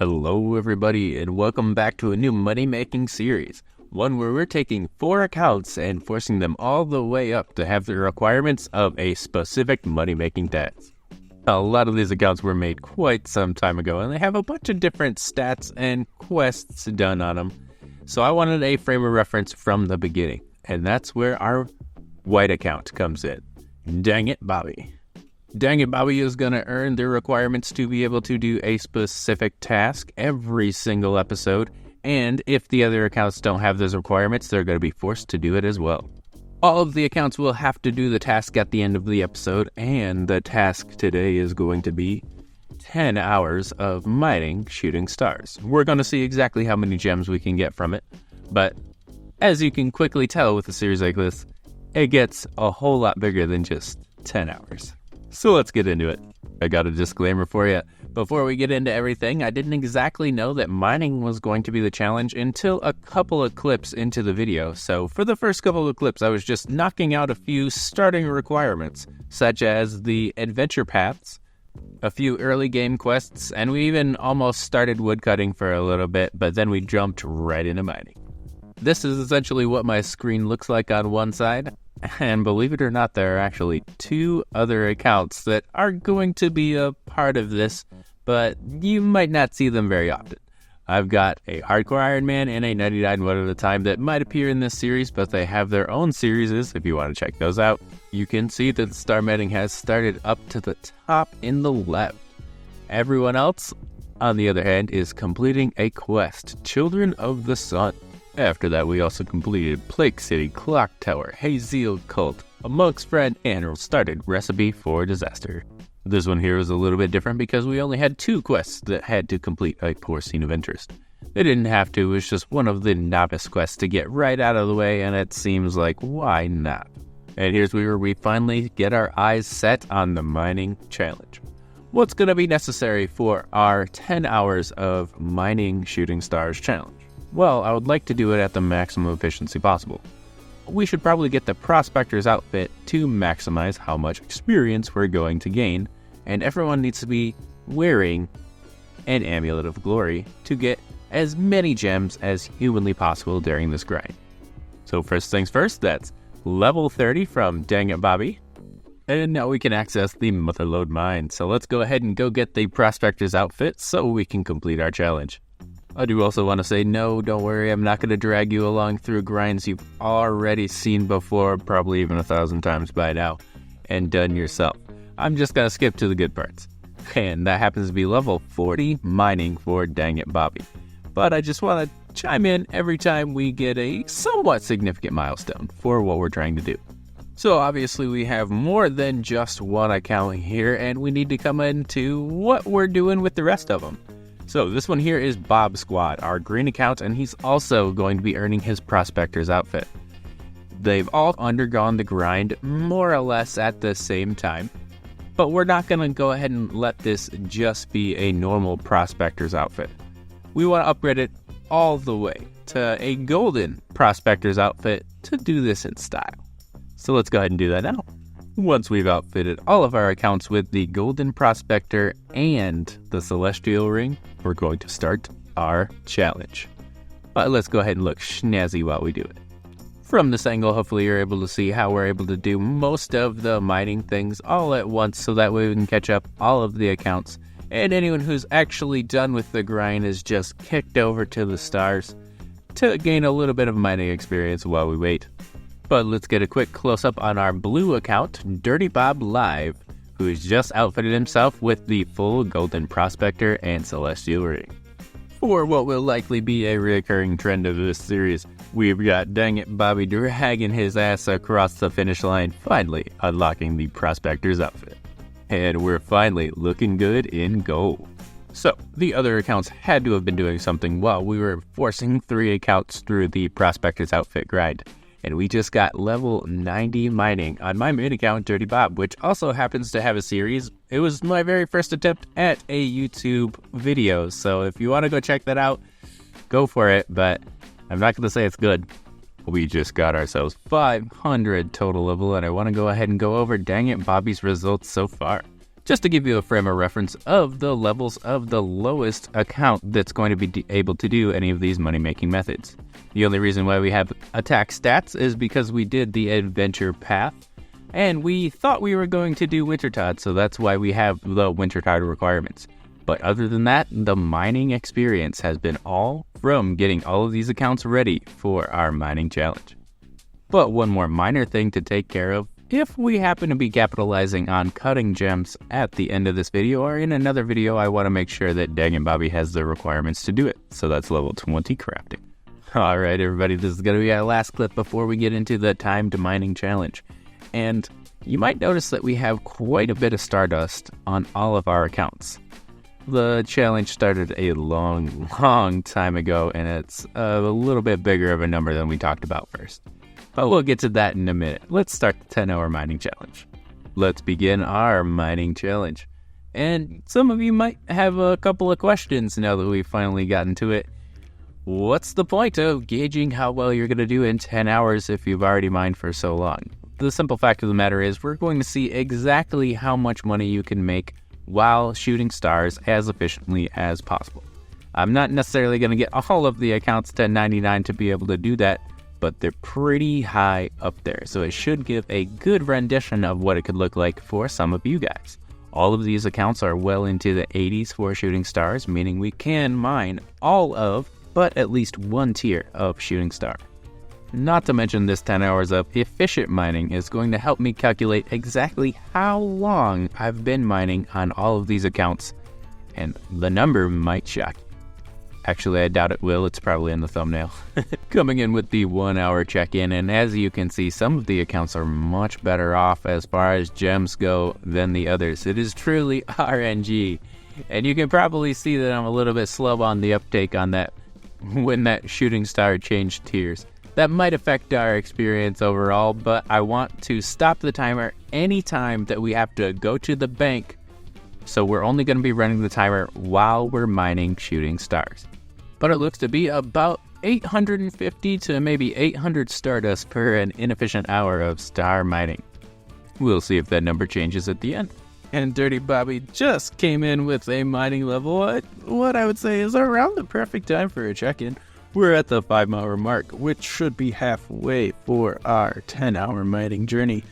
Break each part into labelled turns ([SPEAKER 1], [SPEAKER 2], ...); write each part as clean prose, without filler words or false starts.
[SPEAKER 1] Hello everybody, and welcome back to a new money-making series. One where we're taking 4 accounts and forcing them all the way up to have the requirements of a specific money-making task. A lot of these accounts were made quite some time ago, and they have a bunch of different stats and quests done on them. So I wanted a frame of reference from the beginning, and that's where our white account comes in. Dang it, Bobby. Dang it, Bobby is going to earn the requirements to be able to do a specific task every single episode, and if the other accounts don't have those requirements, they're going to be forced to do it as well. All of the accounts will have to do the task at the end of the episode, and the task today is going to be 10 hours of mining shooting stars. We're going to see exactly how many gems we can get from it, but as you can quickly tell with a series like this, it gets a whole lot bigger than just 10 hours. So let's get into it. I got a disclaimer for you. Before we get into everything, I didn't exactly know that mining was going to be the challenge until a couple of clips into the video. So for the first couple of clips, I was just knocking out a few starting requirements, such as the adventure paths, a few early game quests, and we even almost started woodcutting for a little bit, but then we jumped right into mining. This is essentially what my screen looks like on one side. And believe it or not, there are actually 2 other accounts that are going to be a part of this, but you might not see them very often. I've got a Hardcore Iron Man and a 99 One at a Time that might appear in this series, but they have their own series if you want to check those out. You can see that the star mining has started up to the top in the left. Everyone else, on the other hand, is completing a quest, Children of the Sun. After that, we also completed Plague City, Clock Tower, Hazeal Cult, A Monk's Friend, and started Recipe for Disaster. This one here was a little bit different because we only had 2 quests that had to complete a Porcine of Interest. They didn't have to, it was just one of the novice quests to get right out of the way, and it seems like, why not? And here's where we finally get our eyes set on the mining challenge. What's going to be necessary for our 10 hours of mining shooting stars challenge? Well, I would like to do it at the maximum efficiency possible. We should probably get the Prospector's outfit to maximize how much experience we're going to gain, and everyone needs to be wearing an Amulet of Glory to get as many gems as humanly possible during this grind. So first things first, that's level 30 from Dang It Bobby. And now we can access the Motherlode Mine. So let's go ahead and go get the Prospector's outfit so we can complete our challenge. I do also want to say, no, don't worry, I'm not going to drag you along through grinds you've already seen before, probably even 1,000 times by now, and done yourself. I'm just going to skip to the good parts. And that happens to be level 40 mining for Dang It Bobby. But I just want to chime in every time we get a somewhat significant milestone for what we're trying to do. So obviously we have more than just one account here, and we need to come into what we're doing with the rest of them. So this one here is Bob Squad, our green account, and he's also going to be earning his Prospector's outfit. They've all undergone the grind more or less at the same time, but we're not going to go ahead and let this just be a normal Prospector's outfit. We want to upgrade it all the way to a golden Prospector's outfit to do this in style. So let's go ahead and do that now. Once we've outfitted all of our accounts with the Golden Prospector and the Celestial Ring, we're going to start our challenge. But let's go ahead and look snazzy while we do it. From this angle, hopefully you're able to see how we're able to do most of the mining things all at once, so that way we can catch up all of the accounts. And anyone who's actually done with the grind is just kicked over to the stars to gain a little bit of mining experience while we wait. But let's get a quick close-up on our blue account, Dirty Bob Live, who has just outfitted himself with the full Golden Prospector and Celestial Ring. For what will likely be a recurring trend of this series, we've got Dang It Bobby dragging his ass across the finish line, finally unlocking the Prospector's outfit. And we're finally looking good in gold. So, the other accounts had to have been doing something while we were forcing 3 accounts through the Prospector's outfit grind. And we just got level 90 mining on my main account, Dirty Bob, which also happens to have a series. It was my very first attempt at a YouTube video, so if you want to go check that out, go for it, but I'm not going to say it's good. We just got ourselves 500 total level, and I want to go ahead and go over Dang It Bobby's results so far. Just to give you a frame of reference of the levels of the lowest account that's going to be able to do any of these money-making methods. The only reason why we have attack stats is because we did the adventure path, and we thought we were going to do Wintertide, so that's why we have the Wintertide requirements. But other than that, the mining experience has been all from getting all of these accounts ready for our mining challenge. But one more minor thing to take care of, if we happen to be capitalizing on cutting gems at the end of this video or in another video, I want to make sure that Dag and Bobby has the requirements to do it. So that's level 20 crafting. Alright everybody, this is going to be our last clip before we get into the timed mining challenge. And you might notice that we have quite a bit of Stardust on all of our accounts. The challenge started a long time ago, and it's a little bit bigger of a number than we talked about first. But we'll get to that in a minute. Let's start the 10-hour mining challenge. Let's begin our mining challenge. And some of you might have a couple of questions now that we've finally gotten to it. What's the point of gauging how well you're going to do in 10 hours if you've already mined for so long? The simple fact of the matter is we're going to see exactly how much money you can make while shooting stars as efficiently as possible. I'm not necessarily going to get all of the accounts to 99 to be able to do that, but they're pretty high up there, so it should give a good rendition of what it could look like for some of you guys. All of these accounts are well into the 80s for shooting stars, meaning we can mine all of, but at least one tier of shooting star. Not to mention this 10 hours of efficient mining is going to help me calculate exactly how long I've been mining on all of these accounts, and the number might shock you. Actually, I doubt it will. It's probably in the thumbnail. Coming in with the 1 hour check-in, and as you can see, some of the accounts are much better off as far as gems go than the others. It is truly RNG, and you can probably see that I'm a little bit slow on the uptake on that when that shooting star changed tiers. That might affect our experience overall, but I want to stop the timer anytime that we have to go to the bank. So we're only going to be running the timer while we're mining shooting stars. But it looks to be about 850 to maybe 800 Stardust per an inefficient hour of star mining. We'll see if that number changes at the end. And Dirty Bobby just came in with a mining level at what I would say is around the perfect time for a check-in. We're at the 5-hour mark, which should be halfway for our 10-hour mining journey.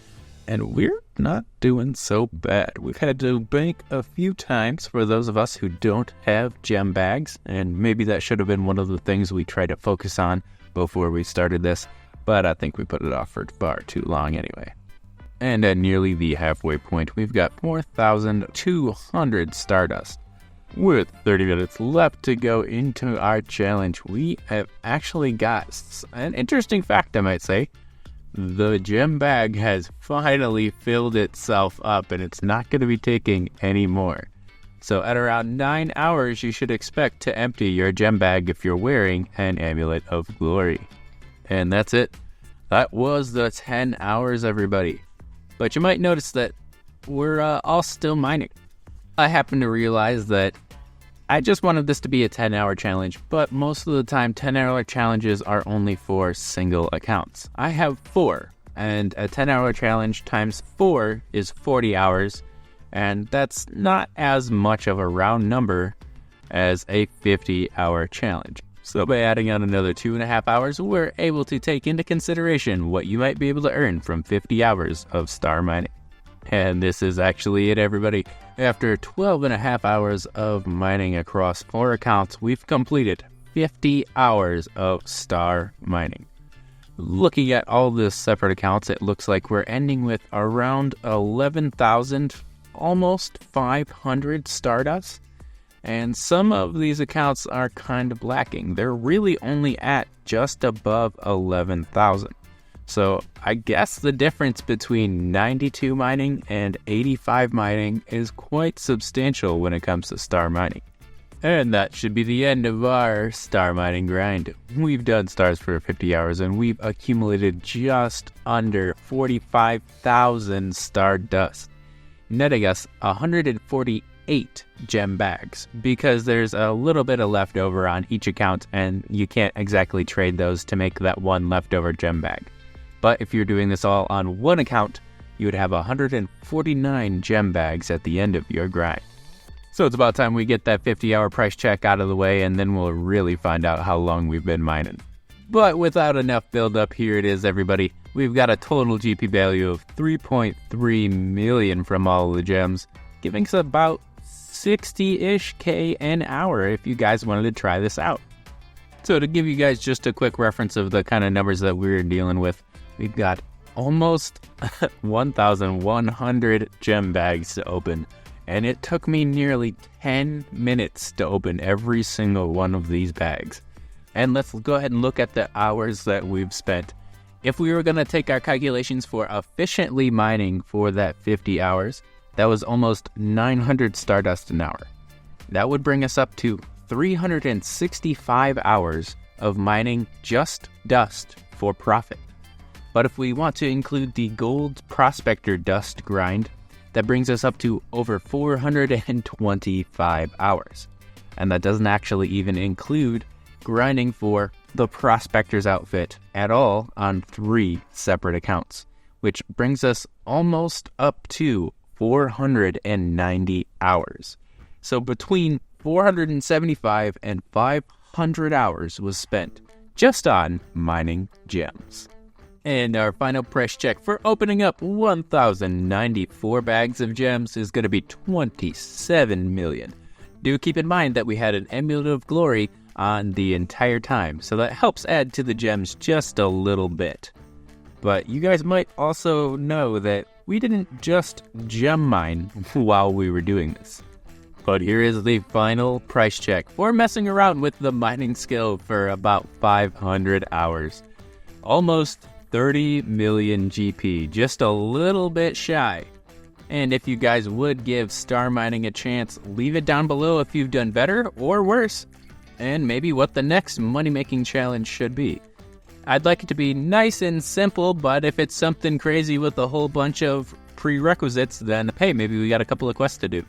[SPEAKER 1] And we're not doing so bad. We've had to bank a few times for those of us who don't have gem bags, and maybe that should have been one of the things we tried to focus on before we started this, but I think we put it off for far too long anyway. And at nearly the halfway point, we've got 4,200 Stardust. With 30 minutes left to go into our challenge, we have actually got an interesting fact, I might say. The gem bag has finally filled itself up, and it's not going to be taking any more. So at around 9 hours, you should expect to empty your gem bag if you're wearing an Amulet of Glory. And that's it. That was the 10 hours, everybody. But you might notice that we're all still mining. I happen to realize that I just wanted this to be a 10-hour challenge, but most of the time 10-hour challenges are only for single accounts. I have 4, and a 10-hour challenge times 4 is 40 hours, and that's not as much of a round number as a 50-hour challenge. So by adding on another 2.5 hours, we're able to take into consideration what you might be able to earn from 50 hours of star mining. And this is actually it, everybody. After 12.5 hours of mining across 4 accounts, we've completed 50 hours of star mining. Looking at all the separate accounts, it looks like we're ending with around 11,000, almost 500 Stardust. And some of these accounts are kind of lacking. They're really only at just above 11,000. So I guess the difference between 92 mining and 85 mining is quite substantial when it comes to star mining. And that should be the end of our star mining grind. We've done stars for 50 hours and we've accumulated just under 45,000 Stardust, netting us 148 gem bags, because there's a little bit of leftover on each account and you can't exactly trade those to make that one leftover gem bag. But if you're doing this all on one account, you would have 149 gem bags at the end of your grind. So it's about time we get that 50-hour price check out of the way, and then we'll really find out how long we've been mining. But without enough build-up, here it is, everybody. We've got a total GP value of 3.3 million from all of the gems, giving us about 60-ish K an hour if you guys wanted to try this out. So to give you guys just a quick reference of the kind of numbers that we're dealing with, we've got almost 1,100 gem bags to open, and it took me nearly 10 minutes to open every single one of these bags. And let's go ahead and look at the hours that we've spent. If we were going to take our calculations for efficiently mining for that 50 hours, that was almost 900 Stardust an hour. That would bring us up to 365 hours of mining just dust for profit. But if we want to include the gold prospector dust grind, that brings us up to over 425 hours. And that doesn't actually even include grinding for the prospector's outfit at all on 3 separate accounts, which brings us almost up to 490 hours. So between 475 and 500 hours was spent just on mining gems. And our final price check for opening up 1,094 bags of gems is going to be 27 million. Do keep in mind that we had an Amulet of Glory on the entire time, so that helps add to the gems just a little bit. But you guys might also know that we didn't just gem mine while we were doing this. But here is the final price check for messing around with the mining skill for about 500 hours. Almost 30 million GP, just a little bit shy. And if you guys would give star mining a chance, leave it down below if you've done better or worse, and maybe what the next money-making challenge should be. I'd like it to be nice and simple, but if it's something crazy with a whole bunch of prerequisites, then hey, maybe we got a couple of quests to do.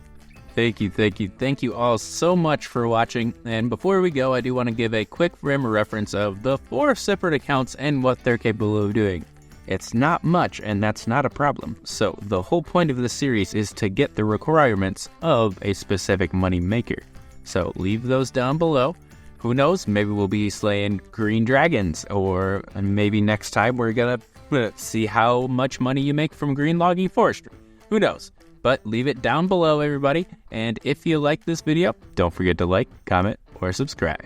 [SPEAKER 1] Thank you all so much for watching. And before we go, I do want to give a quick frame of reference of the 4 separate accounts and what they're capable of doing. It's not much, and that's not a problem. So the whole point of this series is to get the requirements of a specific money maker. So leave those down below. Who knows, maybe we'll be slaying green dragons, or maybe next time we're gonna see how much money you make from green logging forestry. Who knows? But leave it down below, everybody. And if you like this video, don't forget to like, comment, or subscribe.